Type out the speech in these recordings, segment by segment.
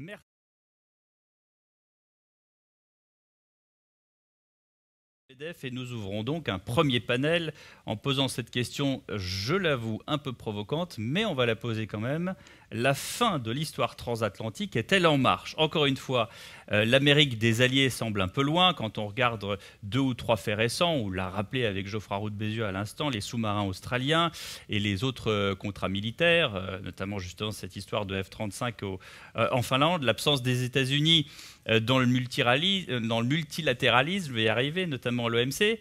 Merci. Et nous ouvrons donc un premier panel en posant cette question, je l'avoue, un peu provocante, mais on va la poser quand même. La fin de l'histoire transatlantique est-elle en marche? Encore une fois, l'Amérique des Alliés semble un peu loin quand on regarde 2 ou 3 faits récents, on l'a rappelé avec Geoffroy Roux de Bézieux à l'instant, les sous-marins australiens et les autres contrats militaires, notamment justement cette histoire de F-35 en Finlande, l'absence des États-Unis dans le multilatéralisme, je vais y arriver, notamment l'OMC.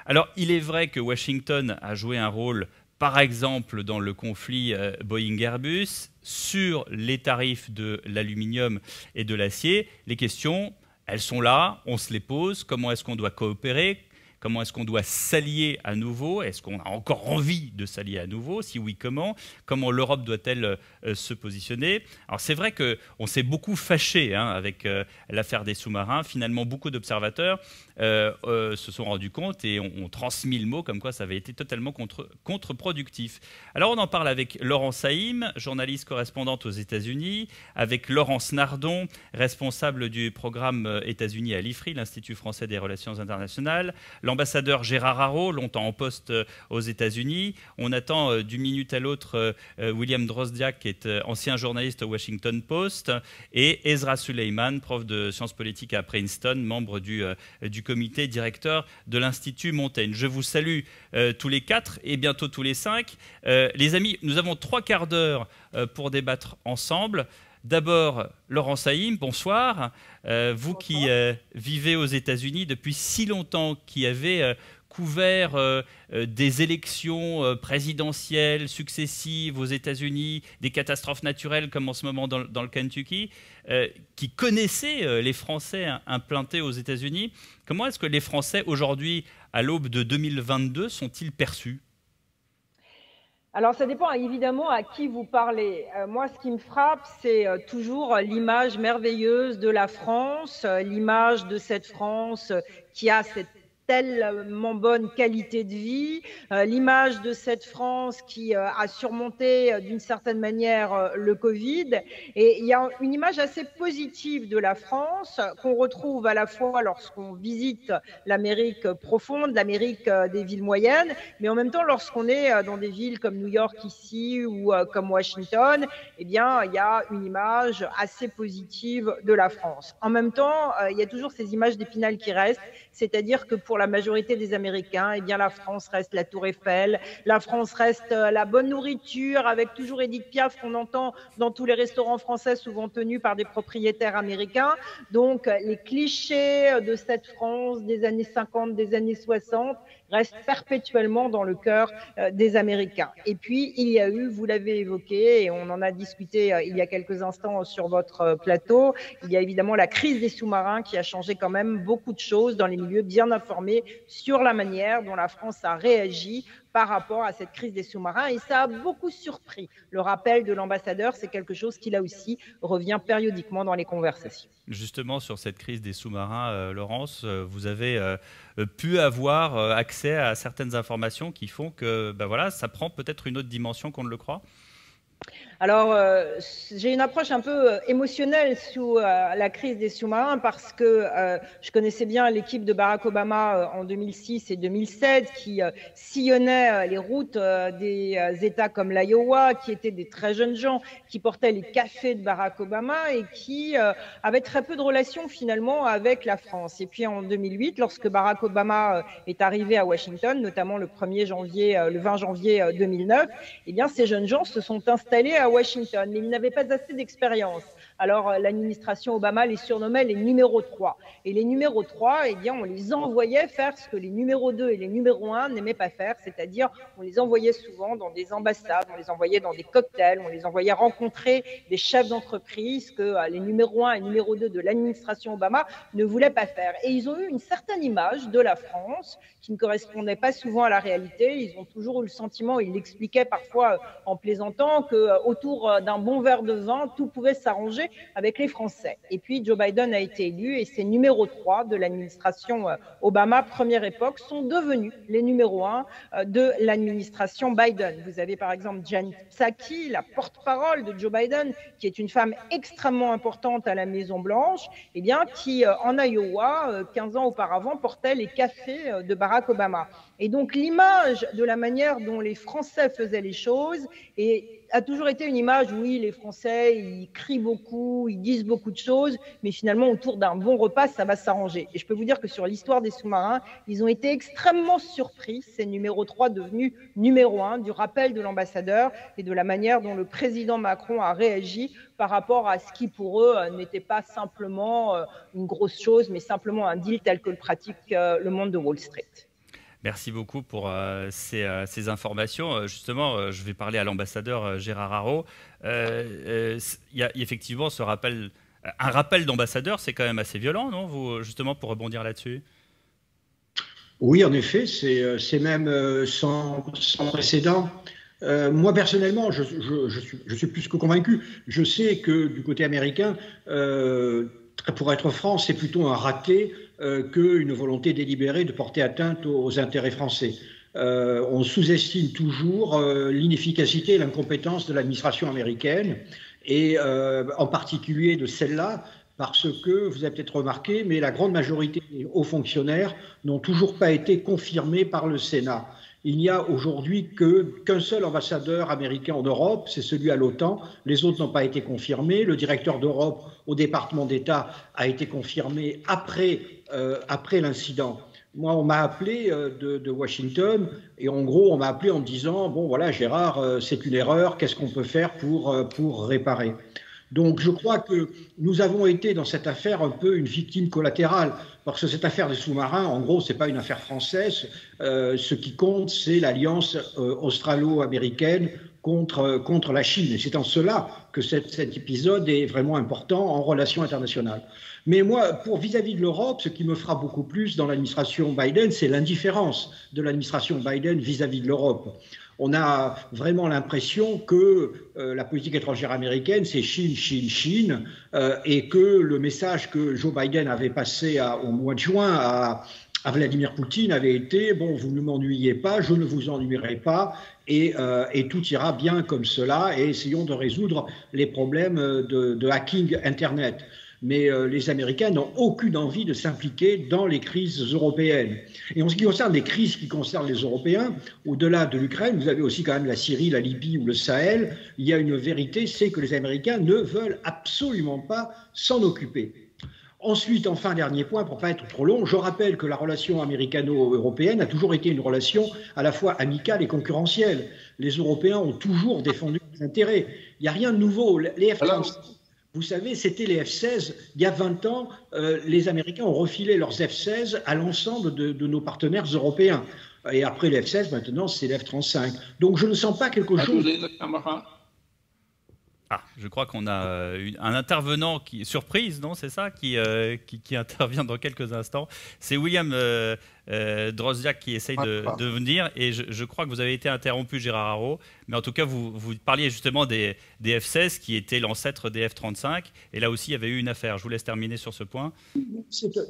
Alors, il est vrai que Washington a joué un rôle, par exemple, dans le conflit Boeing-Airbus, sur les tarifs de l'aluminium et de l'acier. Les questions, elles sont là, on se les pose. Comment est-ce qu'on doit coopérer? Comment est-ce qu'on doit s'allier à nouveau? Est-ce qu'on a encore envie de s'allier à nouveau? Si oui, comment? Comment l'Europe doit-elle se positionner? Alors c'est vrai qu'on s'est beaucoup fâché avec l'affaire des sous-marins. Finalement, beaucoup d'observateurs se sont rendus compte et ont transmis le mot comme quoi ça avait été totalement contre-productif. Alors on en parle avec Laurence Saïm, journaliste correspondante aux États-Unis, avec Laurence Nardon, responsable du programme États-Unis à l'IFRI, l'Institut français des relations internationales, l'ambassadeur Gérard Haro, longtemps en poste aux États-Unis. On attend d'une minute à l'autre William Drozdiak, qui est ancien journaliste au Washington Post, et Ezra Suleiman, prof de sciences politiques à Princeton, membre du comité directeur de l'Institut Montaigne. Je vous salue tous les 4 et bientôt tous les 5. Les amis, nous avons 3 quarts d'heure pour débattre ensemble. D'abord, Laurence Saïm, bonsoir. Vous qui vivez aux États-Unis depuis si longtemps, qui avez couvert des élections présidentielles successives aux États-Unis, des catastrophes naturelles comme en ce moment dans le Kentucky, qui connaissait les Français implantés aux États-Unis. Comment est-ce que les Français, aujourd'hui, à l'aube de 2022, sont-ils perçus? Alors, ça dépend évidemment à qui vous parlez. Moi, ce qui me frappe, c'est toujours l'image merveilleuse de la France, l'image de cette France qui a cette tellement bonne qualité de vie, l'image de cette France qui a surmonté d'une certaine manière le Covid. Et il y a une image assez positive de la France qu'on retrouve à la fois lorsqu'on visite l'Amérique profonde, l'Amérique des villes moyennes, mais en même temps lorsqu'on est dans des villes comme New York ici ou comme Washington, eh bien, il y a une image assez positive de la France. En même temps, il y a toujours ces images d'Épinal qui restent, c'est-à-dire que pour la majorité des Américains, eh bien, la France reste la Tour Eiffel, la France reste la bonne nourriture, avec toujours Edith Piaf qu'on entend dans tous les restaurants français, souvent tenus par des propriétaires américains. Donc, les clichés de cette France des années 50, des années 60 restent perpétuellement dans le cœur des Américains. Et puis, il y a eu, vous l'avez évoqué, et on en a discuté il y a quelques instants sur votre plateau, il y a évidemment la crise des sous-marins qui a changé quand même beaucoup de choses dans les milieux bien informés sur la manière dont la France a réagi par rapport à cette crise des sous-marins. Et ça a beaucoup surpris. Le rappel de l'ambassadeur, c'est quelque chose qui, là aussi, revient périodiquement dans les conversations. Justement, sur cette crise des sous-marins, Laurence, vous avez pu avoir accès à certaines informations qui font que voilà, ça prend peut-être une autre dimension qu'on ne le croit? Alors, j'ai une approche un peu émotionnelle sous la crise des sous-marins parce que je connaissais bien l'équipe de Barack Obama en 2006 et 2007 qui sillonnait les routes des États comme l'Iowa, qui étaient des très jeunes gens, qui portaient les cafés de Barack Obama et qui avaient très peu de relations finalement avec la France. Et puis en 2008, lorsque Barack Obama est arrivé à Washington, notamment le 20 janvier 2009, eh bien, ces jeunes gens se sont installés à Washington, mais ils n'avaient pas assez d'expérience. Alors, l'administration Obama les surnommait les numéros 3. Et les numéros 3, eh bien, on les envoyait faire ce que les numéros 2 et les numéros 1 n'aimaient pas faire, c'est-à-dire on les envoyait souvent dans des ambassades, on les envoyait dans des cocktails, on les envoyait rencontrer des chefs d'entreprise que les numéros 1 et numéros 2 de l'administration Obama ne voulaient pas faire. Et ils ont eu une certaine image de la France qui ne correspondait pas souvent à la réalité. Ils ont toujours eu le sentiment, ils l'expliquaient parfois en plaisantant, que autour d'un bon verre de vin, tout pouvait s'arranger avec les Français. Et puis Joe Biden a été élu et ses numéro 3 de l'administration Obama, première époque, sont devenus les numéro 1 de l'administration Biden. Vous avez par exemple Jen Psaki, la porte-parole de Joe Biden, qui est une femme extrêmement importante à la Maison-Blanche, eh bien, qui en Iowa, 15 ans auparavant, portait les cafés de Barack Obama. Et donc l'image de la manière dont les Français faisaient les choses a toujours été une image, oui, les Français, ils crient beaucoup, ils disent beaucoup de choses, mais finalement, autour d'un bon repas, ça va s'arranger. Et je peux vous dire que sur l'histoire des sous-marins, ils ont été extrêmement surpris, ces numéro 3 devenus numéro 1, du rappel de l'ambassadeur et de la manière dont le président Macron a réagi par rapport à ce qui, pour eux, n'était pas simplement une grosse chose, mais simplement un deal tel que le pratique le monde de Wall Street. Merci beaucoup pour ces informations. Justement, je vais parler à l'ambassadeur Gérard Araud. Il y a effectivement un rappel d'ambassadeur, c'est quand même assez violent, non, vous, justement, pour rebondir là-dessus? Oui, en effet, c'est même sans précédent. Moi, personnellement, je suis plus que convaincu. Je sais que du côté américain, pour être franc, c'est plutôt un raté qu'une volonté délibérée de porter atteinte aux intérêts français. On sous-estime toujours l'inefficacité et l'incompétence de l'administration américaine, et en particulier de celle-là, parce que, vous avez peut-être remarqué, mais la grande majorité des hauts fonctionnaires n'ont toujours pas été confirmés par le Sénat. Il n'y a aujourd'hui qu'un seul ambassadeur américain en Europe, c'est celui à l'OTAN. Les autres n'ont pas été confirmés. Le directeur d'Europe au département d'État a été confirmé après l'incident. Moi, on m'a appelé de Washington, et en gros, on m'a appelé en me disant « Bon, voilà, Gérard, c'est une erreur, qu'est-ce qu'on peut faire pour réparer ?» Donc je crois que nous avons été dans cette affaire un peu une victime collatérale, parce que cette affaire des sous-marins, en gros, ce n'est pas une affaire française. Ce qui compte, c'est l'alliance australo-américaine contre la Chine. Et c'est en cela que cet épisode est vraiment important en relations internationales. Mais moi, vis-à-vis de l'Europe, ce qui me frappe beaucoup plus dans l'administration Biden, c'est l'indifférence de l'administration Biden vis-à-vis de l'Europe. On a vraiment l'impression que la politique étrangère américaine, c'est Chine, Chine, Chine, et que le message que Joe Biden avait passé au mois de juin à Vladimir Poutine avait été « Bon, vous ne m'ennuyez pas, je ne vous ennuierai pas, et tout ira bien comme cela, et essayons de résoudre les problèmes de hacking Internet ». Mais les Américains n'ont aucune envie de s'impliquer dans les crises européennes. Et en ce qui concerne les crises qui concernent les Européens, au-delà de l'Ukraine, vous avez aussi quand même la Syrie, la Libye ou le Sahel. Il y a une vérité, c'est que les Américains ne veulent absolument pas s'en occuper. Ensuite, enfin, dernier point, pour ne pas être trop long, je rappelle que la relation américano-européenne a toujours été une relation à la fois amicale et concurrentielle. Les Européens ont toujours défendu leurs intérêts. Il n'y a rien de nouveau. Les F-35, vous savez, c'était les F-16. Il y a 20 ans, les Américains ont refilé leurs F-16 à l'ensemble de nos partenaires européens. Et après les F-16, maintenant, c'est les F-35. Donc, je ne sens pas quelque chose... Ah, je crois qu'on a un intervenant surprise, non? C'est ça qui intervient dans quelques instants. C'est William Drozdiak qui essaye de venir, et je crois que vous avez été interrompu, Gérard Araud, mais en tout cas, vous parliez justement des F-16 qui étaient l'ancêtre des F-35, et là aussi, il y avait eu une affaire. Je vous laisse terminer sur ce point.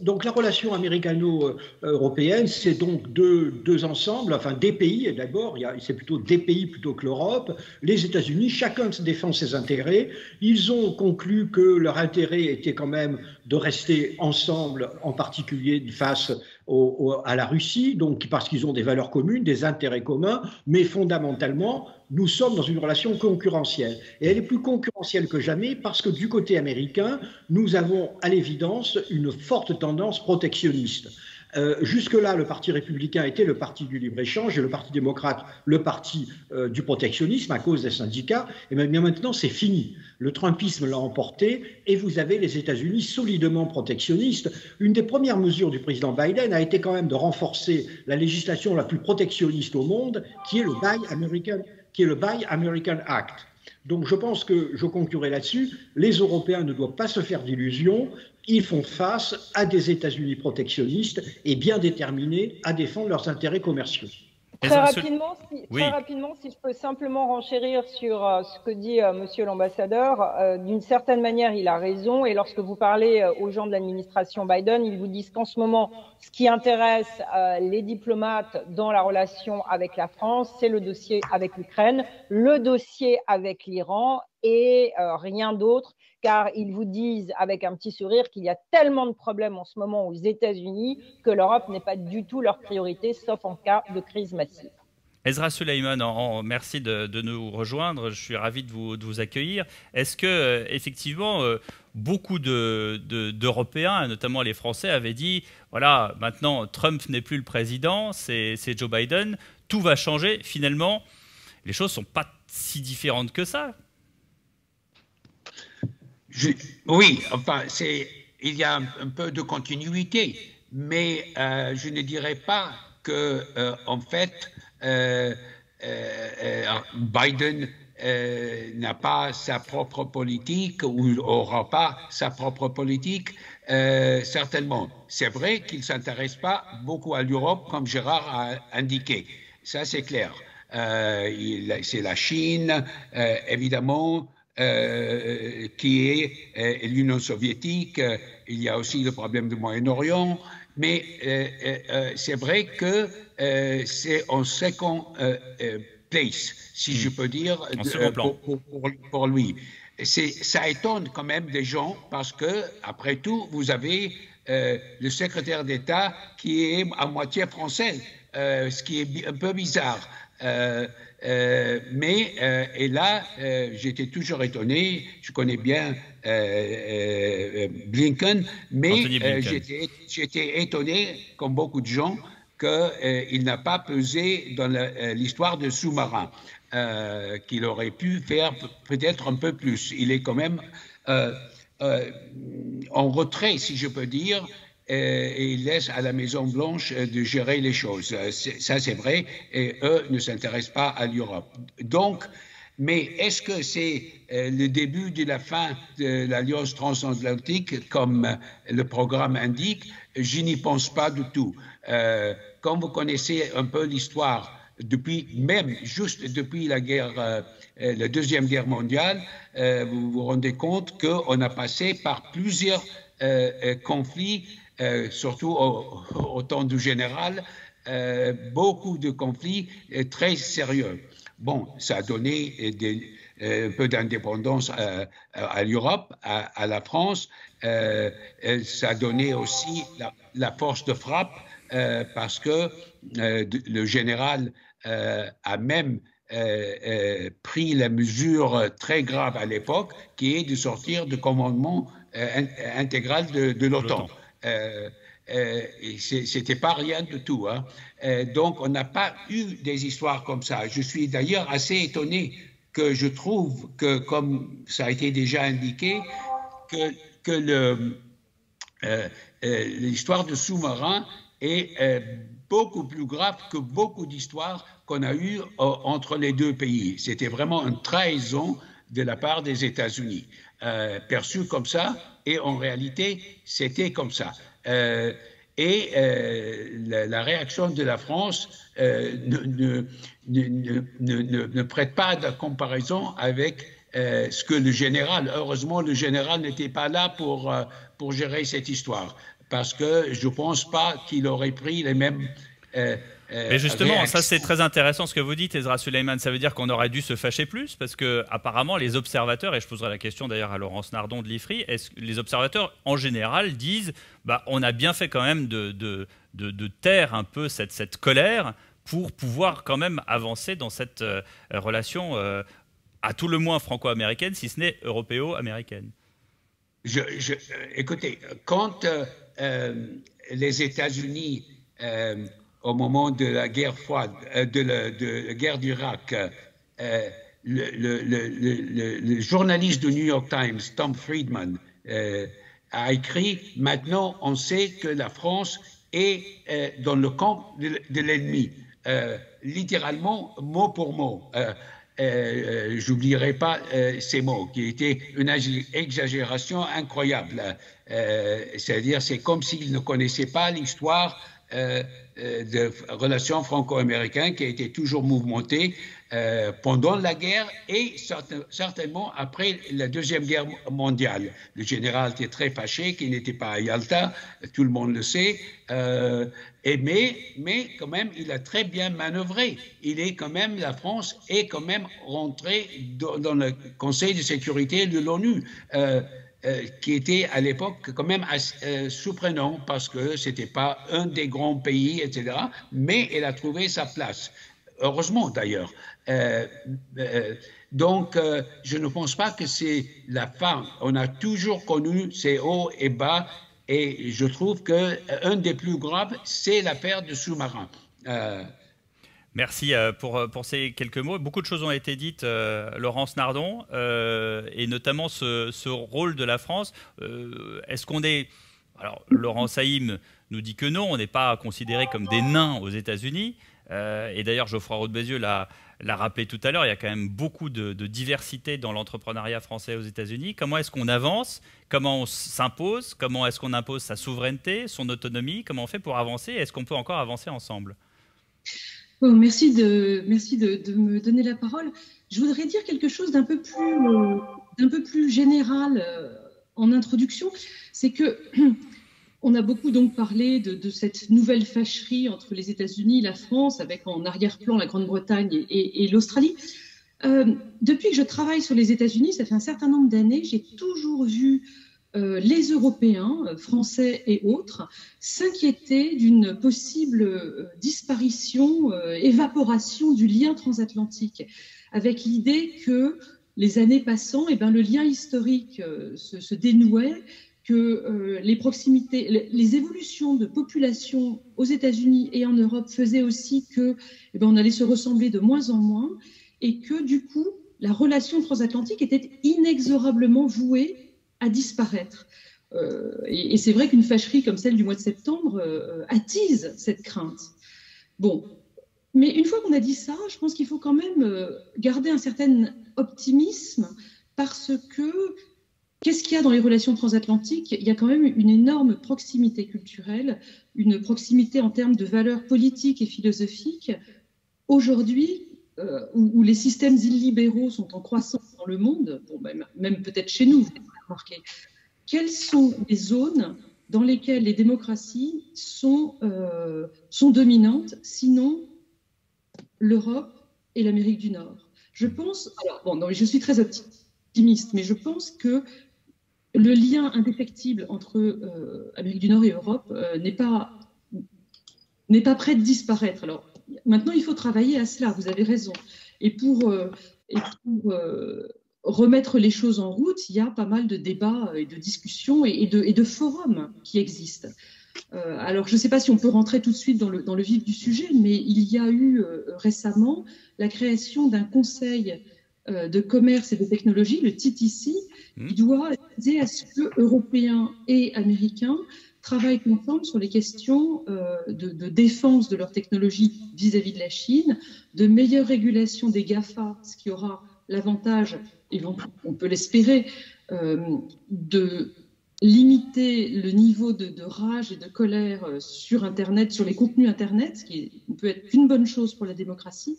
Donc la relation américano-européenne, c'est donc deux ensembles, enfin des pays d'abord, c'est plutôt des pays plutôt que l'Europe. Les États-Unis, chacun défend ses intérêts. Ils ont conclu que leur intérêt était quand même de rester ensemble, en particulier face à la Russie, donc parce qu'ils ont des valeurs communes, des intérêts communs, mais fondamentalement, nous sommes dans une relation concurrentielle. Et elle est plus concurrentielle que jamais parce que du côté américain, nous avons à l'évidence une forte tendance protectionniste. Jusque-là, le Parti républicain était le parti du libre-échange et le Parti démocrate le parti du protectionnisme à cause des syndicats. Et bien maintenant, c'est fini. Le trumpisme l'a emporté et vous avez les États-Unis solidement protectionnistes. Une des premières mesures du président Biden a été quand même de renforcer la législation la plus protectionniste au monde, qui est le Buy American Act. Donc je pense que je conclurai là-dessus. Les Européens ne doivent pas se faire d'illusions. Ils font face à des États-Unis protectionnistes et bien déterminés à défendre leurs intérêts commerciaux. Très rapidement, si je peux simplement renchérir sur ce que dit Monsieur l'ambassadeur, d'une certaine manière, il a raison. Et lorsque vous parlez aux gens de l'administration Biden, ils vous disent qu'en ce moment, ce qui intéresse les diplomates dans la relation avec la France, c'est le dossier avec l'Ukraine, le dossier avec l'Iran et rien d'autre. Car ils vous disent avec un petit sourire qu'il y a tellement de problèmes en ce moment aux États-Unis que l'Europe n'est pas du tout leur priorité, sauf en cas de crise massive. Ezra Suleiman, merci de nous rejoindre. Je suis ravi de vous accueillir. Est-ce que effectivement beaucoup d'Européens, notamment les Français, avaient dit voilà, maintenant Trump n'est plus le président, c'est Joe Biden, tout va changer. Finalement, les choses sont pas si différentes que ça. Oui, enfin, il y a un peu de continuité, mais je ne dirais pas que, en fait, Biden n'a pas sa propre politique ou n'aura pas sa propre politique. Certainement. C'est vrai qu'il ne s'intéresse pas beaucoup à l'Europe, comme Gérard a indiqué. Ça, c'est clair. C'est la Chine, évidemment. Qui est l'Union soviétique. Il y a aussi le problème du Moyen-Orient, mais c'est vrai que c'est en second place, si je peux dire, pour lui. Ça étonne quand même des gens parce que, après tout, vous avez le secrétaire d'État qui est à moitié français, ce qui est un peu bizarre. Et là, j'étais toujours étonné. Je connais bien Blinken, mais j'étais étonné, comme beaucoup de gens, qu'il n'a pas pesé dans l'histoire de sous-marins, qu'il aurait pu faire peut-être un peu plus. Il est quand même en retrait, si je peux dire. Et il laisse à la Maison-Blanche de gérer les choses. Ça, c'est vrai, et eux ne s'intéressent pas à l'Europe. Donc, mais est-ce que c'est le début de la fin de l'Alliance transatlantique, comme le programme indique? Je n'y pense pas du tout. Quand vous connaissez un peu l'histoire, juste depuis la Deuxième Guerre mondiale, vous vous rendez compte qu'on a passé par plusieurs conflits, surtout au temps du général, beaucoup de conflits très sérieux. Bon, ça a donné un peu d'indépendance à l'Europe, à la France. Ça a donné aussi la force de frappe parce que le général a même pris la mesure très grave à l'époque qui est de sortir du commandement intégral de l'OTAN. C'était pas rien du tout. Hein. Donc, on n'a pas eu des histoires comme ça. Je suis d'ailleurs assez étonné que je trouve que, comme ça a été déjà indiqué, que l'histoire de sous-marins est beaucoup plus grave que beaucoup d'histoires qu'on a eues entre les deux pays. C'était vraiment une trahison de la part des États-Unis, perçue comme ça, et en réalité, c'était comme ça. La réaction de la France ne prête pas de comparaison avec ce que le général, heureusement, le général n'était pas là pour gérer cette histoire, parce que je ne pense pas qu'il aurait pris les mêmes mais justement, ça c'est très intéressant ce que vous dites, Ezra Suleiman. Ça veut dire qu'on aurait dû se fâcher plus parce que apparemment les observateurs, et je poserai la question d'ailleurs à Laurence Nardon de l'IFRI, les observateurs en général disent on a bien fait quand même de taire un peu cette colère pour pouvoir quand même avancer dans cette relation à tout le moins franco-américaine, si ce n'est européo-américaine. Écoutez, quand les États-Unis au moment de la guerre froide, de la guerre d'Irak, le journaliste du New York Times, Tom Friedman, a écrit « Maintenant, on sait que la France est dans le camp de l'ennemi », littéralement, mot pour mot. J'oublierai pas ces mots, qui étaient une exagération incroyable. C'est-à-dire, c'est comme s'il ne connaissait pas l'histoire de relations franco-américaines qui a été toujours mouvementée pendant la guerre et certainement après la Deuxième Guerre mondiale. Le général était très fâché qu'il n'était pas à Yalta, tout le monde le sait, mais quand même, il a très bien manœuvré. La France est quand même rentrée dans le Conseil de sécurité de l'ONU. Qui était à l'époque quand même surprenant parce que ce n'était pas un des grands pays, etc. Mais elle a trouvé sa place. Heureusement d'ailleurs. Donc, je ne pense pas que c'est la fin. On a toujours connu ces hauts et bas et je trouve qu'un des plus graves, c'est l'affaire de sous-marins. Merci pour ces quelques mots. Beaucoup de choses ont été dites, Laurence Nardon, et notamment ce rôle de la France. Est-ce qu'on est... Alors, Laurent Saïm nous dit que non, on n'est pas considéré comme des nains aux États-Unis. Et d'ailleurs, Geoffroy Roux de Bézieux l'a rappelé tout à l'heure, il y a quand même beaucoup de diversité dans l'entrepreneuriat français aux États-Unis. Comment est-ce qu'on avance? Comment on s'impose? Comment est-ce qu'on impose sa souveraineté, son autonomie? Comment on fait pour avancer? Est-ce qu'on peut encore avancer ensemble? Bon, merci de me donner la parole. Je voudrais dire quelque chose d'un peu plus général en introduction. C'est que on a beaucoup donc parlé de cette nouvelle fâcherie entre les États-Unis, la France, avec en arrière-plan la Grande-Bretagne et l'Australie. Depuis que je travaille sur les États-Unis, ça fait un certain nombre d'années, j'ai toujours vu les Européens, français et autres, s'inquiéter d'une possible disparition, évaporation du lien transatlantique, avec l'idée que les années passant, le lien historique se dénouait, que les proximités, les évolutions de population aux États-Unis et en Europe faisaient aussi que on allait se ressembler de moins en moins, et que du coup, la relation transatlantique était inexorablement vouée à disparaître. Et c'est vrai qu'une fâcherie comme celle du mois de septembre attise cette crainte. Bon, mais une fois qu'on a dit ça, je pense qu'il faut quand même garder un certain optimisme parce que qu'est-ce qu'il y a dans les relations transatlantiques? Il y a quand même une énorme proximité culturelle, une proximité en termes de valeurs politiques et philosophiques. Aujourd'hui, où les systèmes illibéraux sont en croissance dans le monde, bon, même peut-être chez nous, vous avez remarqué, quelles sont les zones dans lesquelles les démocraties sont dominantes, sinon l'Europe et l'Amérique du Nord? Je pense, alors bon, non, je suis très optimiste, mais je pense que le lien indéfectible entre Amérique du Nord et Europe n'est pas prêt de disparaître. Alors, maintenant, il faut travailler à cela, vous avez raison. Et pour remettre les choses en route, il y a pas mal de débats et de discussions et de forums qui existent. Alors, je ne sais pas si on peut rentrer tout de suite dans le vif du sujet, mais il y a eu récemment la création d'un conseil de commerce et de technologie, le TTC, qui doit aider à ce que Européens et Américains travaillent ensemble sur les questions de défense de leur technologie vis-à-vis de la Chine, de meilleure régulation des GAFA, ce qui aura l'avantage, et on peut l'espérer, de limiter le niveau de rage et de colère sur Internet, sur les contenus Internet, ce qui ne peut être qu'une bonne chose pour la démocratie.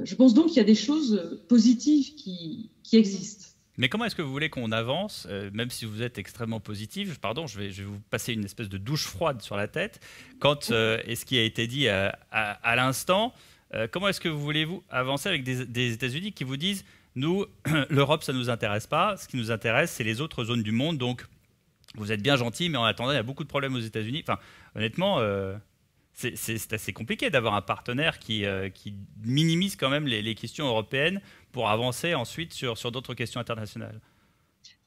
Je pense donc qu'il y a des choses positives qui existent. Mais comment est-ce que vous voulez qu'on avance, même si vous êtes extrêmement positif? Pardon, je vais vous passer une espèce de douche froide sur la tête. Quand, et ce qui a été dit à l'instant, comment est-ce que vous voulez-vous avancer avec des États-Unis qui vous disent « Nous, l'Europe, ça ne nous intéresse pas. Ce qui nous intéresse, c'est les autres zones du monde. Donc, vous êtes bien gentils, mais en attendant, il y a beaucoup de problèmes aux États-Unis. » Enfin, honnêtement, c'est assez compliqué d'avoir un partenaire qui minimise quand même les questions européennes pour avancer ensuite sur d'autres questions internationales.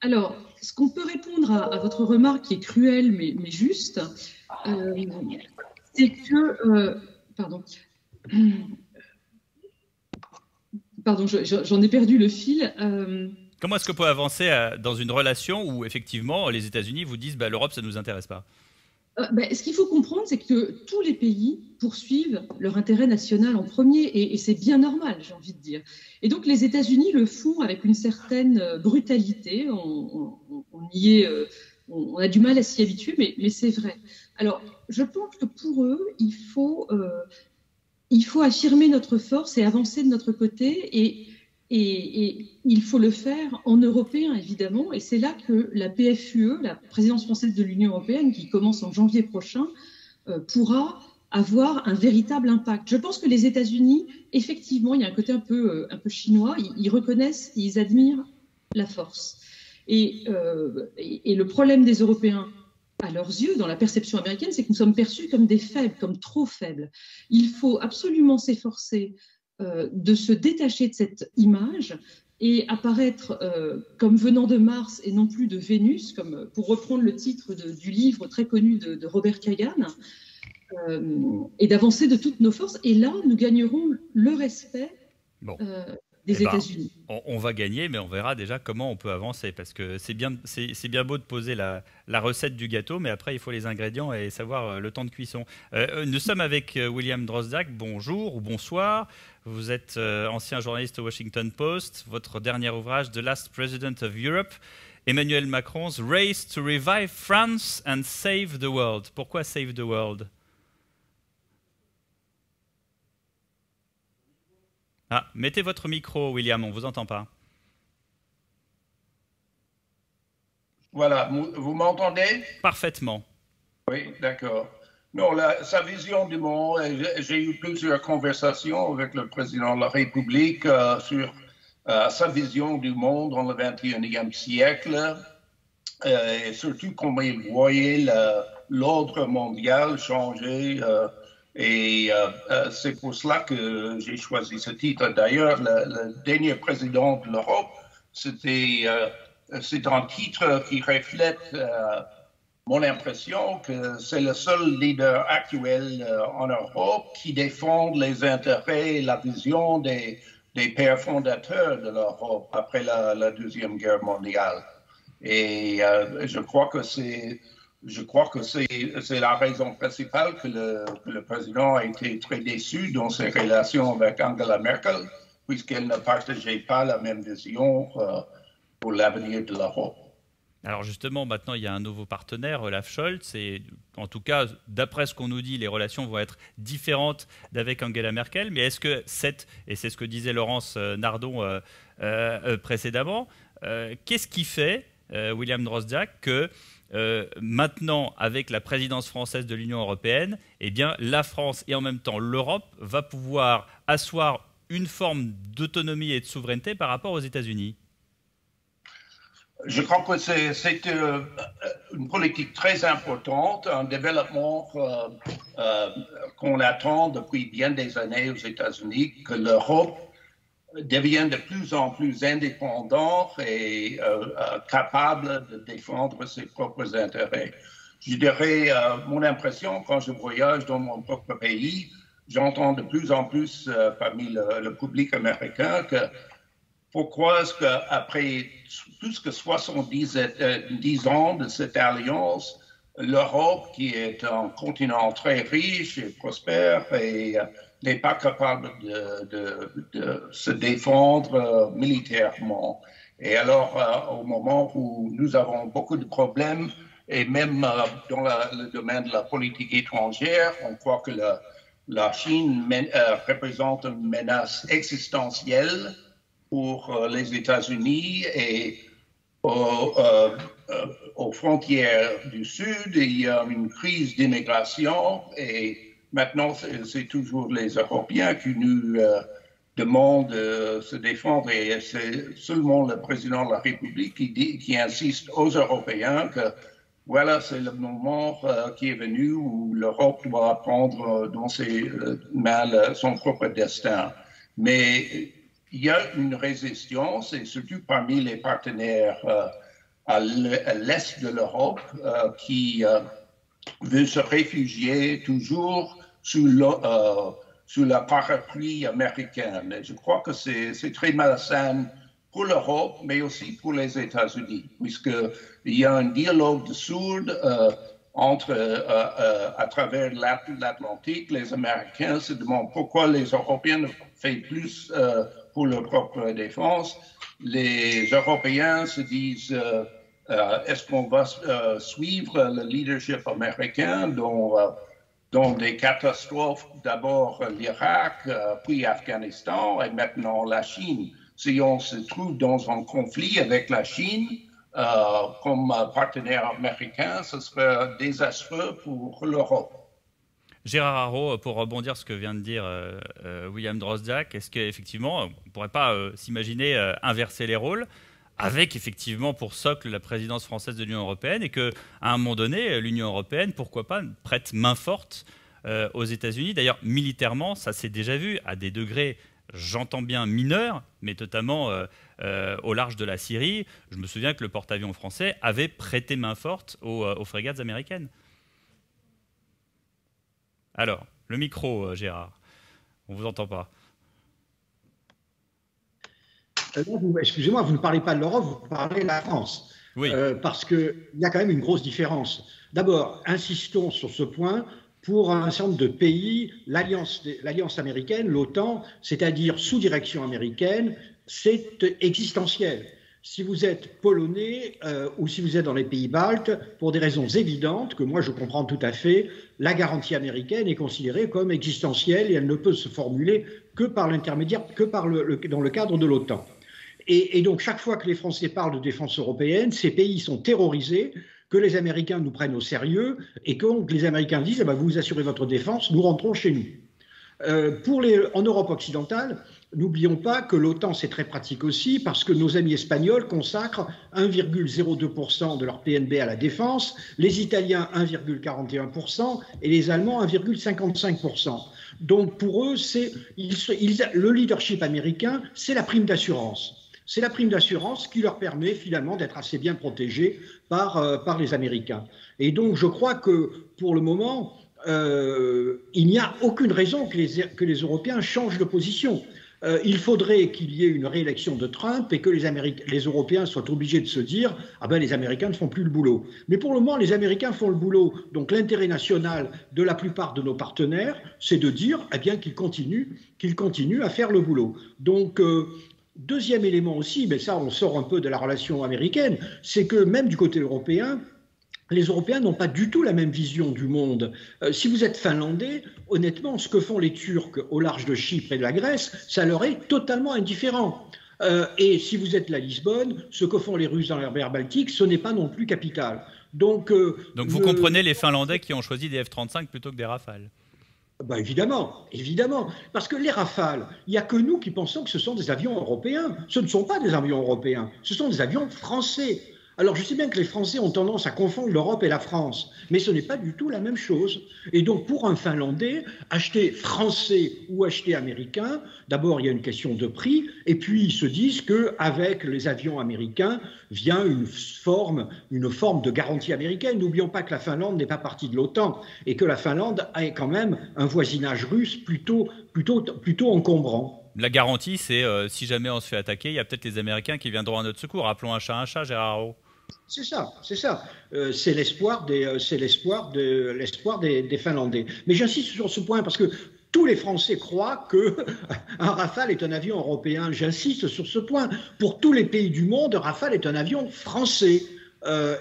Alors, ce qu'on peut répondre à votre remarque qui est cruelle mais juste, c'est que... pardon, j'en ai perdu le fil. Comment est-ce qu'on peut avancer dans une relation où effectivement les États-Unis vous disent l'Europe, ça ne nous intéresse pas? Ce qu'il faut comprendre, c'est que tous les pays poursuivent leur intérêt national en premier, et c'est bien normal, j'ai envie de dire. Et donc les États-Unis le font avec une certaine brutalité. On a du mal à s'y habituer, mais c'est vrai. Alors, je pense que pour eux, il faut affirmer notre force et avancer de notre côté. Et il faut le faire en européen, évidemment. Et c'est là que la PFUE, la présidence française de l'Union européenne, qui commence en janvier prochain, pourra avoir un véritable impact. Je pense que les États-Unis, effectivement, il y a un côté un peu chinois, ils reconnaissent, ils admirent la force. Et le problème des Européens, à leurs yeux, dans la perception américaine, c'est que nous sommes perçus comme des faibles, comme trop faibles. Il faut absolument s'efforcer de se détacher de cette image et apparaître comme venant de Mars et non plus de Vénus, comme pour reprendre le titre du livre très connu de Robert Kagan, et d'avancer de toutes nos forces. Et là, nous gagnerons le respect des États-Unis. On va gagner, mais on verra déjà comment on peut avancer, parce que c'est bien beau de poser la recette du gâteau, mais après il faut les ingrédients et savoir le temps de cuisson. Nous sommes avec William Drozdak. Bonjour ou bonsoir. Vous êtes ancien journaliste au Washington Post. Votre dernier ouvrage, The Last President of Europe, Emmanuel Macron's Race to Revive France and Save the World. Pourquoi Save the World? Ah, mettez votre micro, William, on ne vous entend pas. Voilà, vous m'entendez? Parfaitement. Oui, d'accord. Non, sa vision du monde, j'ai eu plusieurs conversations avec le président de la République sur sa vision du monde dans le XXIe siècle et surtout comment il voyait l'ordre mondial changer. Et c'est pour cela que j'ai choisi ce titre. D'ailleurs, le dernier président de l'Europe, c'est un titre qui reflète mon impression que c'est le seul leader actuel en Europe qui défend les intérêts et la vision des pères fondateurs de l'Europe après la Deuxième Guerre mondiale. Et je crois que c'est la raison principale que le président a été très déçu dans ses relations avec Angela Merkel, puisqu'elle ne partageait pas la même vision pour l'avenir de l'Europe. Alors justement, maintenant, il y a un nouveau partenaire, Olaf Scholz, et en tout cas, d'après ce qu'on nous dit, les relations vont être différentes d'avec Angela Merkel. Mais est-ce que et c'est ce que disait Laurence Nardon précédemment, qu'est-ce qui fait, William Drozdak, que maintenant, avec la présidence française de l'Union européenne, eh bien, la France et en même temps l'Europe va pouvoir asseoir une forme d'autonomie et de souveraineté par rapport aux États-Unis? Je crois que c'est une politique très importante, un développement qu'on attend depuis bien des années aux États-Unis, que l'Europe devienne de plus en plus indépendante et capable de défendre ses propres intérêts. Je dirais, mon impression, quand je voyage dans mon propre pays, j'entends de plus en plus parmi le public américain que pourquoi est-ce qu'après plus que 70 ans de cette alliance, l'Europe, qui est un continent très riche et prospère, et n'est pas capable de se défendre militairement. Et alors, au moment où nous avons beaucoup de problèmes, et même dans le domaine de la politique étrangère, on croit que la Chine représente une menace existentielle pour les États-Unis et aux frontières du Sud, il y a une crise d'immigration et maintenant c'est toujours les Européens qui nous demandent de se défendre et c'est seulement le président de la République qui insiste aux Européens que voilà, c'est le moment qui est venu où l'Europe doit prendre dans ses mains son propre destin. Mais il y a une résistance, et surtout parmi les partenaires à l'est de l'Europe, qui veut se réfugier toujours sous la parapluie américaine. Et je crois que c'est très malsain pour l'Europe, mais aussi pour les États-Unis, puisqu'il y a un dialogue de sourds à travers l'Atlantique. Les Américains se demandent pourquoi les Européens ne font plus pour leur propre défense. Les Européens se disent Est-ce qu'on va suivre le leadership américain dans des catastrophes, d'abord l'Irak, puis Afghanistan et maintenant la Chine? Si on se trouve dans un conflit avec la Chine comme partenaire américain, ce serait désastreux pour l'Europe. Gérard Haro, pour rebondir sur ce que vient de dire William Drozdiak, est-ce qu'effectivement, on ne pourrait pas s'imaginer inverser les rôles avec effectivement pour socle la présidence française de l'Union européenne et qu'à un moment donné, l'Union européenne, pourquoi pas, prête main forte aux États-Unis? D'ailleurs, militairement, ça s'est déjà vu à des degrés, j'entends bien, mineurs, mais notamment au large de la Syrie. Je me souviens que le porte-avions français avait prêté main forte aux frégates américaines. Alors, le micro, Gérard, on ne vous entend pas. Excusez-moi, vous ne parlez pas de l'Europe, vous parlez de la France. Oui. Parce qu'il y a quand même une grosse différence. D'abord, insistons sur ce point. Pour un certain nombre de pays, l'Alliance américaine, l'OTAN, c'est-à-dire sous direction américaine, c'est existentiel. Si vous êtes polonais ou si vous êtes dans les pays baltes, pour des raisons évidentes, que moi je comprends tout à fait, la garantie américaine est considérée comme existentielle et elle ne peut se formuler que par l'intermédiaire, dans le cadre de l'OTAN. Et donc chaque fois que les Français parlent de défense européenne, ces pays sont terrorisés, que les Américains nous prennent au sérieux et que donc, les Américains disent eh ben, vous assurez votre défense, nous rentrons chez nous. En Europe occidentale, n'oublions pas que l'OTAN, c'est très pratique aussi parce que nos amis espagnols consacrent 1,02% de leur PNB à la défense, les Italiens 1,41% et les Allemands 1,55%. Donc pour eux, le leadership américain, c'est la prime d'assurance. C'est la prime d'assurance qui leur permet finalement d'être assez bien protégés par les Américains. Et donc je crois que pour le moment, il n'y a aucune raison que les Européens changent de position. Il faudrait qu'il y ait une réélection de Trump et que les Européens soient obligés de se dire « Ah ben les Américains ne font plus le boulot ». Mais pour le moment, les Américains font le boulot. Donc l'intérêt national de la plupart de nos partenaires, c'est de dire eh bien, qu'ils continuent à faire le boulot. Donc deuxième élément aussi, mais ça on sort un peu de la relation américaine, c'est que même du côté européen, les Européens n'ont pas du tout la même vision du monde. Si vous êtes finlandais, honnêtement, ce que font les Turcs au large de Chypre et de la Grèce, ça leur est totalement indifférent. Et si vous êtes la Lisbonne, ce que font les Russes dans la mer Baltique, ce n'est pas non plus capital. Donc vous comprenez les Finlandais qui ont choisi des F-35 plutôt que des Rafales? Ben évidemment, évidemment. Parce que les Rafales, il n'y a que nous qui pensons que ce sont des avions européens. Ce ne sont pas des avions européens, ce sont des avions français. Alors je sais bien que les Français ont tendance à confondre l'Europe et la France, mais ce n'est pas du tout la même chose. Et donc pour un Finlandais, acheter français ou acheter américain, d'abord il y a une question de prix, et puis ils se disent qu'avec les avions américains vient une forme de garantie américaine. N'oublions pas que la Finlande n'est pas partie de l'OTAN et que la Finlande a quand même un voisinage russe plutôt encombrant. La garantie, c'est si jamais on se fait attaquer, il y a peut-être les Américains qui viendront à notre secours. Appelons un chat, Gérard Haro. C'est ça, c'est ça. C'est l'espoir des Finlandais. Mais j'insiste sur ce point parce que tous les Français croient qu'un Rafale est un avion européen. J'insiste sur ce point. Pour tous les pays du monde, un Rafale est un avion français.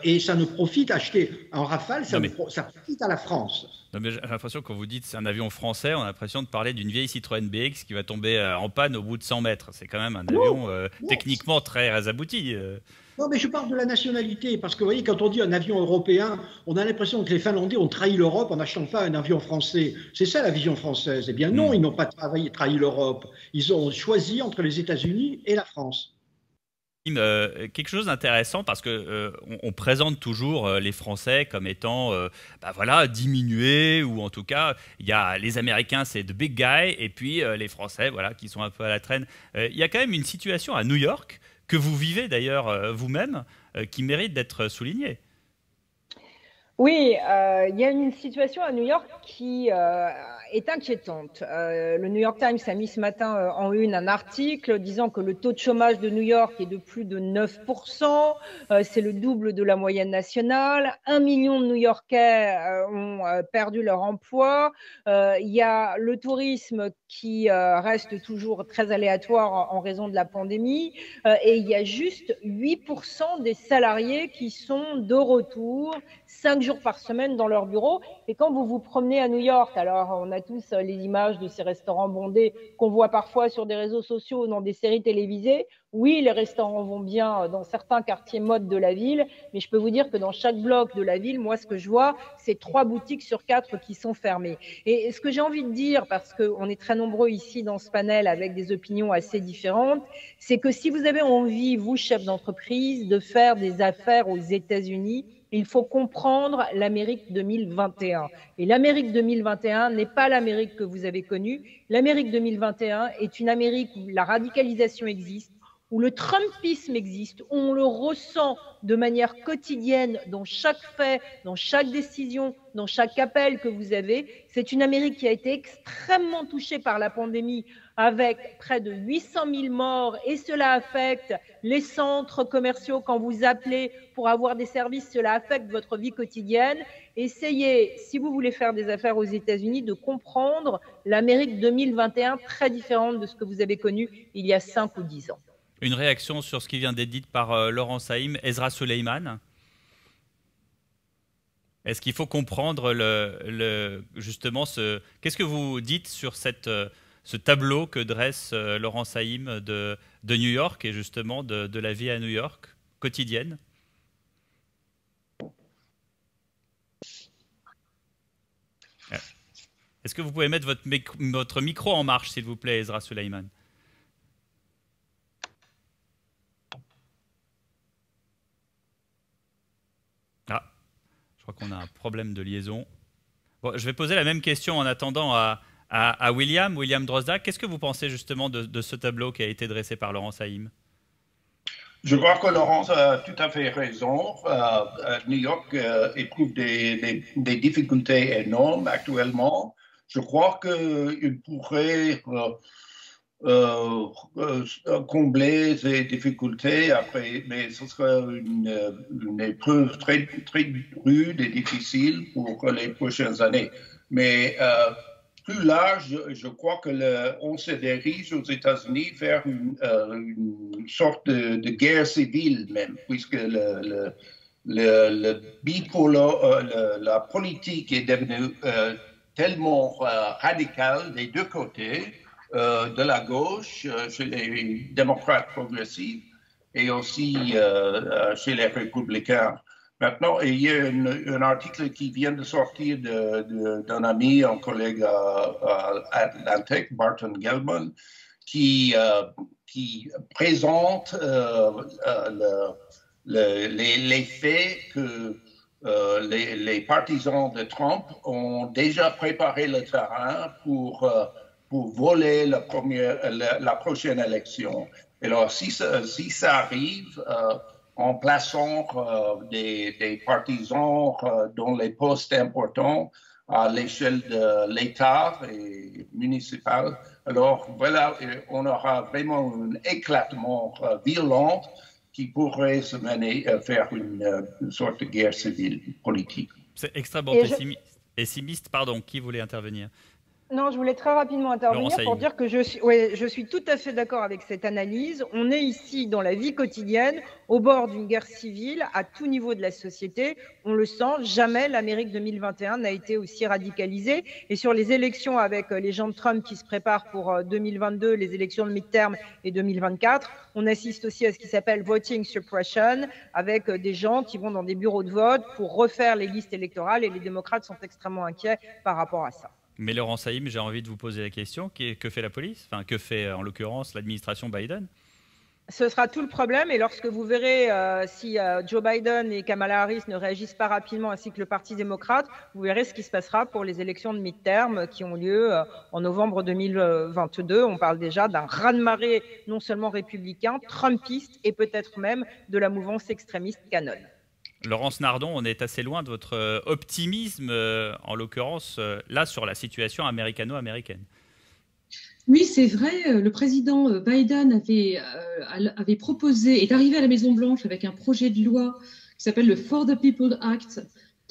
Et ça ne profite acheter un Rafale, ça profite à la France. Non, mais j'ai l'impression que quand vous dites c'est un avion français, on a l'impression de parler d'une vieille Citroën BX qui va tomber en panne au bout de 100 mètres. C'est quand même un avion techniquement très abouti. Non, mais je parle de la nationalité, parce que vous voyez, quand on dit un avion européen, on a l'impression que les Finlandais ont trahi l'Europe en n'achetant pas un avion français. C'est ça la vision française. Eh bien non, ils n'ont pas trahi l'Europe. Ils ont choisi entre les États-Unis et la France. Quelque chose d'intéressant parce que on présente toujours les Français comme étant diminués, ou en tout cas il y a les Américains, c'est the big guy, et puis les Français qui sont un peu à la traîne. Il y a quand même une situation à New York que vous vivez d'ailleurs vous-même qui mérite d'être soulignée. Oui, il y a une situation à New York qui est inquiétante. Le New York Times a mis ce matin en une un article disant que le taux de chômage de New York est de plus de 9%. C'est le double de la moyenne nationale. 1 million de New-Yorkais ont perdu leur emploi. Il y a le tourisme qui reste toujours très aléatoire en raison de la pandémie. Et il y a juste 8% des salariés qui sont de retour 5 jours par semaine dans leur bureau. Et quand vous vous promenez à New York, alors on a tous les images de ces restaurants bondés qu'on voit parfois sur des réseaux sociaux ou dans des séries télévisées. Oui, les restaurants vont bien dans certains quartiers modes de la ville, mais je peux vous dire que dans chaque bloc de la ville, moi, ce que je vois, c'est 3 boutiques sur 4 qui sont fermées. Et ce que j'ai envie de dire, parce qu'on est très nombreux ici dans ce panel avec des opinions assez différentes, c'est que si vous avez envie, vous, chef d'entreprise, de faire des affaires aux États-Unis, il faut comprendre l'Amérique 2021. Et l'Amérique 2021 n'est pas l'Amérique que vous avez connue. L'Amérique 2021 est une Amérique où la radicalisation existe, où le trumpisme existe, où on le ressent de manière quotidienne dans chaque fait, dans chaque décision, dans chaque appel que vous avez. C'est une Amérique qui a été extrêmement touchée par la pandémie avec près de 800 000 morts et cela affecte les centres commerciaux quand vous appelez pour avoir des services, cela affecte votre vie quotidienne. Essayez, si vous voulez faire des affaires aux États-Unis, de comprendre l'Amérique 2021 très différente de ce que vous avez connu il y a 5 ou 10 ans. Une réaction sur ce qui vient d'être dit par Laurent Saïm, Ezra Soleiman. Est-ce qu'il faut comprendre justement qu'est-ce que vous dites sur ce tableau que dresse Laurent Saïm de New York et justement de la vie à New York quotidienne? Est-ce que vous pouvez mettre votre micro en marche, s'il vous plaît, Ezra Soleiman? Ah, je crois qu'on a un problème de liaison. Bon, je vais poser la même question en attendant à William Drozdak. Qu'est-ce que vous pensez justement de ce tableau qui a été dressé par Laurent Saïm? Je crois que Laurence a tout à fait raison. New York éprouve des difficultés énormes actuellement. Je crois qu'il pourrait combler ces difficultés après, mais ce sera une épreuve très, très rude et difficile pour les prochaines années. Mais plus large, je crois qu'on se dirige aux États-Unis vers une sorte de guerre civile même, puisque la politique est devenue tellement radicale des deux côtés, de la gauche, chez les démocrates progressifs, et aussi chez les républicains. Maintenant, il y a un article qui vient de sortir d'un ami, un collègue à Atlantic, Barton Gelman, qui présente les faits que les partisans de Trump ont déjà préparé le terrain pour voler la prochaine élection. Alors, si ça arrive, en plaçant des partisans dans les postes importants à l'échelle de l'État et municipal, alors voilà, on aura vraiment un éclatement violent qui pourrait se mener vers une sorte de guerre civile politique. C'est extrêmement pessimiste. Pardon, qui voulait intervenir? Non, je voulais très rapidement intervenir pour dire que je suis tout à fait d'accord avec cette analyse. On est ici dans la vie quotidienne, au bord d'une guerre civile, à tout niveau de la société. On le sent, jamais l'Amérique 2021 n'a été aussi radicalisée. Et sur les élections avec les gens de Trump qui se préparent pour 2022, les élections de midterm et 2024, on assiste aussi à ce qui s'appelle voting suppression, avec des gens qui vont dans des bureaux de vote pour refaire les listes électorales, et les démocrates sont extrêmement inquiets par rapport à ça. Mais Laurent Saïm, j'ai envie de vous poser la question, que fait la police? Enfin, que fait en l'occurrence l'administration Biden? Ce sera tout le problème, et lorsque vous verrez si Joe Biden et Kamala Harris ne réagissent pas rapidement, ainsi que le Parti démocrate, vous verrez ce qui se passera pour les élections de midterm qui ont lieu en novembre 2022. On parle déjà d'un raz-de-marée non seulement républicain, trumpiste et peut-être même de la mouvance extrémiste QAnon. Laurence Nardon, on est assez loin de votre optimisme, en l'occurrence, là, sur la situation américano-américaine. Oui, c'est vrai. Le président Biden avait proposé, est arrivé à la Maison-Blanche avec un projet de loi qui s'appelle le For the People Act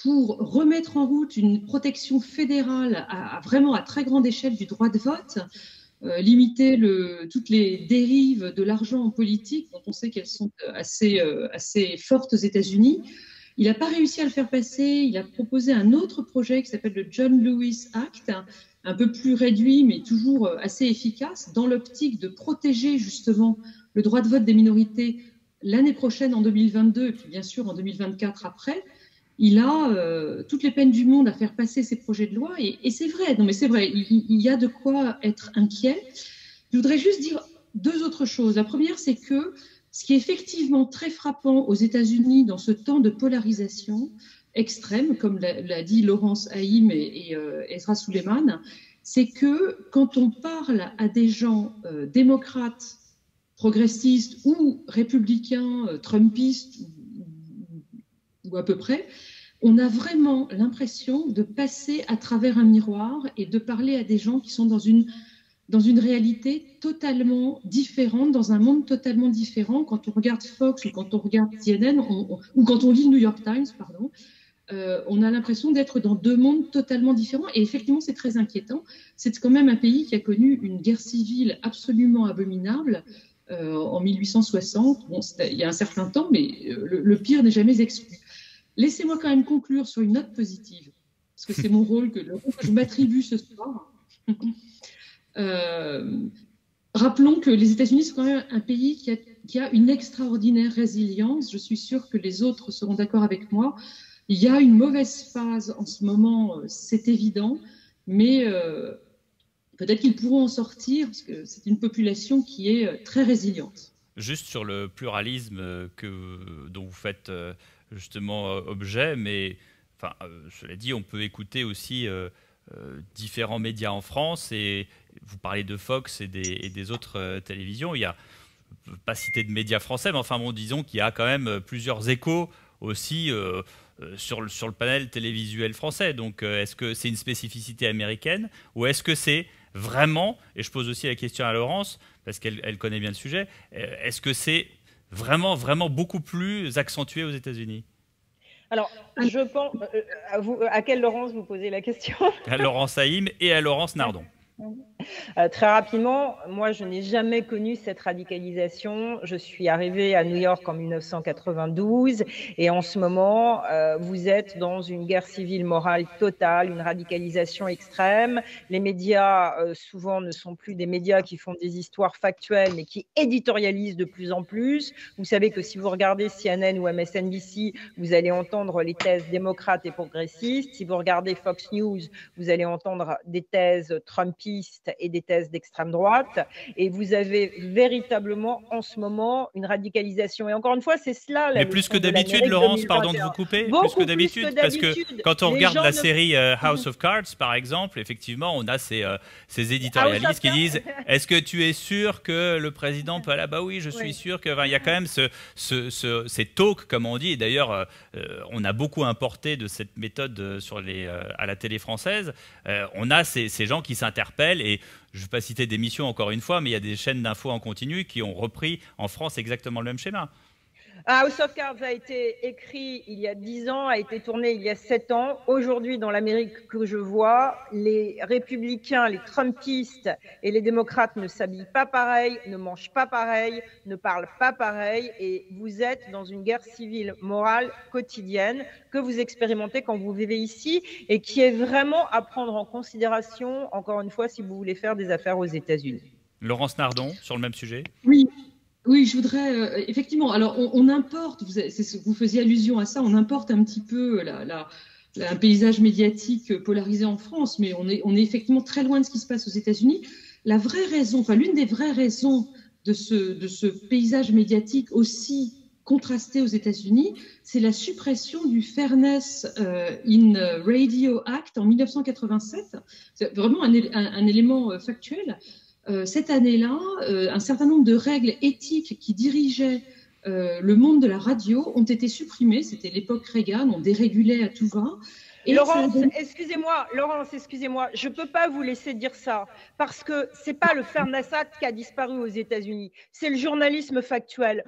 pour remettre en route une protection fédérale vraiment à très grande échelle du droit de vote, limiter toutes les dérives de l'argent en politique, dont on sait qu'elles sont assez fortes aux États-Unis. Il n'a pas réussi à le faire passer. Il a proposé un autre projet qui s'appelle le John Lewis Act, un peu plus réduit, mais toujours assez efficace, dans l'optique de protéger justement le droit de vote des minorités l'année prochaine, en 2022, et puis bien sûr en 2024 après. Il a toutes les peines du monde à faire passer ces projets de loi, et c'est vrai, non mais c'est vrai, il y a de quoi être inquiet. Je voudrais juste dire deux autres choses. La première, c'est que ce qui est effectivement très frappant aux États-Unis dans ce temps de polarisation extrême, comme l'a dit Laurence Haïm et Ezra Suleiman, c'est que quand on parle à des gens démocrates, progressistes ou républicains, trumpistes, ou à peu près, on a vraiment l'impression de passer à travers un miroir et de parler à des gens qui sont dans une réalité totalement différente, dans un monde totalement différent. Quand on regarde Fox ou quand on regarde CNN, ou quand on lit le New York Times, pardon, on a l'impression d'être dans deux mondes totalement différents. Et effectivement, c'est très inquiétant. C'est quand même un pays qui a connu une guerre civile absolument abominable en 1860. Bon, il y a un certain temps, mais le pire n'est jamais exclu. Laissez-moi quand même conclure sur une note positive, parce que c'est mon rôle que je m'attribue ce soir. Rappelons que les États-Unis sont quand même un pays qui a une extraordinaire résilience. Je suis sûre que les autres seront d'accord avec moi. Il y a une mauvaise phase en ce moment, c'est évident, mais peut-être qu'ils pourront en sortir, parce que c'est une population qui est très résiliente. Juste sur le pluralisme dont vous faites justement objet, mais enfin, cela dit, on peut écouter aussi différents médias en France, et vous parlez de Fox et des autres télévisions. Il y a, je ne peux pas citer de médias français, mais enfin bon, disons qu'il y a quand même plusieurs échos aussi sur le panel télévisuel français. Donc est-ce que c'est une spécificité américaine, ou est-ce que c'est vraiment, et je pose aussi la question à Laurence, parce qu'elle connaît bien le sujet, est-ce que c'est vraiment beaucoup plus accentué aux États-Unis? Alors, je pense... à quelle Laurence vous posez la question? À Laurence Haïm et à Laurence Nardon. Très rapidement, moi je n'ai jamais connu cette radicalisation. Je suis arrivée à New York en 1992 et en ce moment vous êtes dans une guerre civile morale totale, une radicalisation extrême. Les médias souvent ne sont plus des médias qui font des histoires factuelles mais qui éditorialisent de plus en plus. Vous savez que si vous regardez CNN ou MSNBC, vous allez entendre les thèses démocrates et progressistes. Si vous regardez Fox News, vous allez entendre des thèses trumpistes et des thèses d'extrême droite, et vous avez véritablement en ce moment une radicalisation. Et encore une fois, c'est cela. Mais plus que d'habitude, Laurence, pardon de vous couper, plus que d'habitude, parce que quand on regarde la série House of Cards, par exemple, effectivement, on a ces éditorialistes qui disent « Est-ce que tu es sûr que le président peut aller là-bas ?» Oui, je suis sûr que... Enfin, il y a quand même ces talks, comme on dit, et d'ailleurs, on a beaucoup importé de cette méthode à la télé française. On a ces gens qui s'interpellent, et je ne vais pas citer d'émissions encore une fois, mais il y a des chaînes d'infos en continu qui ont repris en France exactement le même schéma. House of Cards a été écrit il y a 10 ans, a été tourné il y a 7 ans. Aujourd'hui, dans l'Amérique que je vois, les républicains, les trumpistes et les démocrates ne s'habillent pas pareil, ne mangent pas pareil, ne parlent pas pareil, et vous êtes dans une guerre civile morale quotidienne que vous expérimentez quand vous vivez ici, et qui est vraiment à prendre en considération, encore une fois, si vous voulez faire des affaires aux États-Unis. Laurence Nardon, sur le même sujet. Oui, je voudrais effectivement. Alors, on importe. Vous faisiez allusion à ça. On importe un petit peu un paysage médiatique polarisé en France, mais on est effectivement très loin de ce qui se passe aux États-Unis. La vraie raison, enfin l'une des vraies raisons de ce paysage médiatique aussi contrasté aux États-Unis, c'est la suppression du Fairness in Radio Act en 1987. C'est vraiment un élément factuel. Cette année-là, un certain nombre de règles éthiques qui dirigeaient le monde de la radio ont été supprimés. C'était l'époque Reagan, on dérégulait à tout va. Et Laurence, excusez-moi, je ne peux pas vous laisser dire ça, parce que ce n'est pas le Fairness Act qui a disparu aux États-Unis, c'est le journalisme factuel.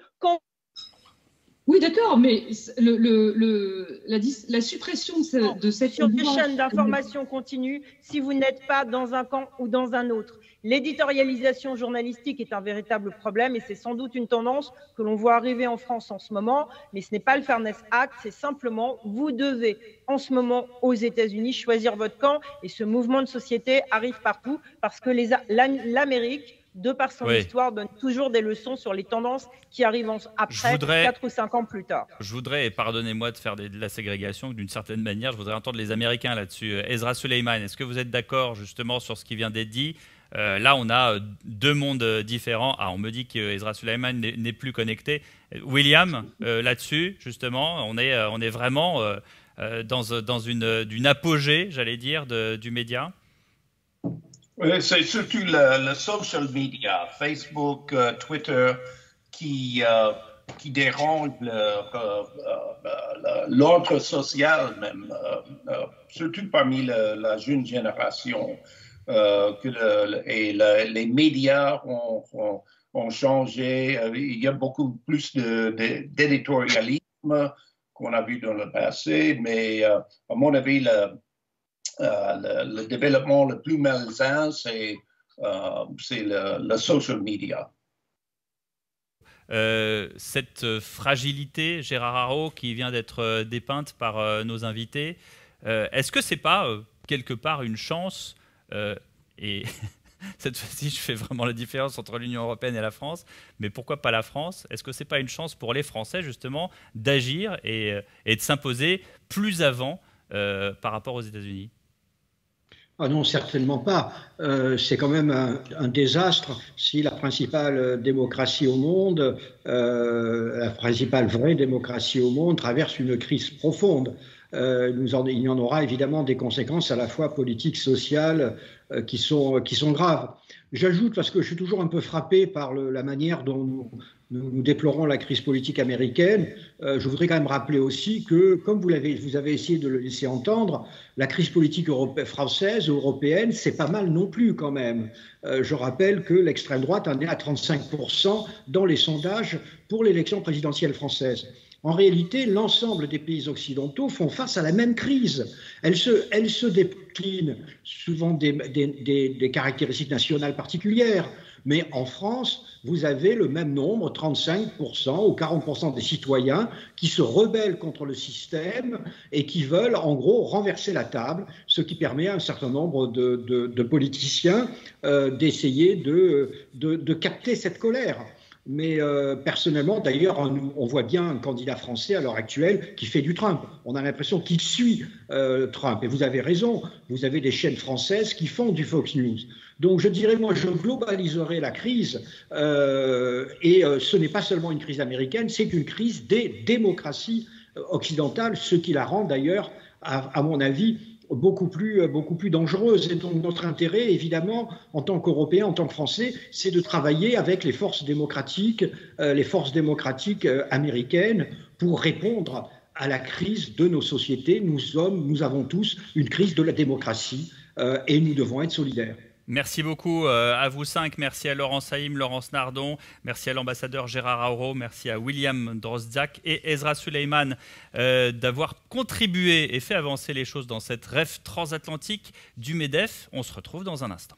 Oui, d'accord, mais la suppression de cette... Sur des chaînes d'information continue, si vous n'êtes pas dans un camp ou dans un autre. L'éditorialisation journalistique est un véritable problème et c'est sans doute une tendance que l'on voit arriver en France en ce moment, mais ce n'est pas le Fairness Act, c'est simplement vous devez en ce moment aux États-Unis choisir votre camp et ce mouvement de société arrive partout parce que l'Amérique, de par son histoire, donne toujours des leçons sur les tendances qui arrivent après, 4 ou 5 ans plus tard. Je voudrais, et pardonnez-moi de faire de la ségrégation d'une certaine manière, je voudrais entendre les Américains là-dessus. Ezra Suleiman, est-ce que vous êtes d'accord justement sur ce qui vient d'être dit? Là, on a deux mondes différents. Ah, on me dit qu'Ezra Suleiman n'est plus connecté. William, là-dessus, justement, on est vraiment dans une apogée, j'allais dire, du média. C'est surtout le social media, Facebook, Twitter, qui dérange l'ordre social même, surtout parmi la jeune génération. Les médias ont changé. Il y a beaucoup plus d'éditorialisme qu'on a vu dans le passé, mais à mon avis, le développement le plus malsain, c'est le social media. Cette fragilité, Gérard Haro, qui vient d'être dépeinte par nos invités, est-ce que c'est pas quelque part une chance et cette fois-ci, je fais vraiment la différence entre l'Union européenne et la France, mais pourquoi pas la France? Est-ce que c'est pas une chance pour les Français, justement, d'agir et de s'imposer plus avant par rapport aux États-Unis? Ah non, certainement pas. C'est quand même un désastre si la principale démocratie au monde, la principale vraie démocratie au monde, traverse une crise profonde. Il y en aura évidemment des conséquences à la fois politiques, sociales, qui sont graves. J'ajoute, parce que je suis toujours un peu frappé par la manière dont nous déplorons la crise politique américaine, je voudrais quand même rappeler aussi que, comme vous avez essayé de le laisser entendre, la crise politique française, européenne, c'est pas mal non plus quand même. Je rappelle que l'extrême droite en est à 35% dans les sondages pour l'élection présidentielle française. En réalité, l'ensemble des pays occidentaux font face à la même crise. Elle se décline souvent des caractéristiques nationales particulières. Mais en France, vous avez le même nombre, 35% ou 40% des citoyens qui se rebellent contre le système et qui veulent en gros renverser la table, ce qui permet à un certain nombre de politiciens d'essayer de capter cette colère. Mais personnellement, d'ailleurs, on voit bien un candidat français à l'heure actuelle qui fait du Trump. On a l'impression qu'il suit Trump. Et vous avez raison, vous avez des chaînes françaises qui font du Fox News. Donc je dirais, moi, je globaliserai la crise. Ce n'est pas seulement une crise américaine, c'est une crise des démocraties occidentales, ce qui la rend d'ailleurs, à mon avis, beaucoup plus dangereuse. Et donc notre intérêt, évidemment, en tant qu'Européens, en tant que Français, c'est de travailler avec les forces démocratiques américaines pour répondre à la crise de nos sociétés. Nous avons tous une crise de la démocratie et nous devons être solidaires. Merci beaucoup à vous cinq. Merci à Laurence Haïm, Laurence Nardon. Merci à l'ambassadeur Gérard Haro. Merci à William Drozdiak et Ezra Suleiman d'avoir contribué et fait avancer les choses dans cette rêve transatlantique du MEDEF. On se retrouve dans un instant.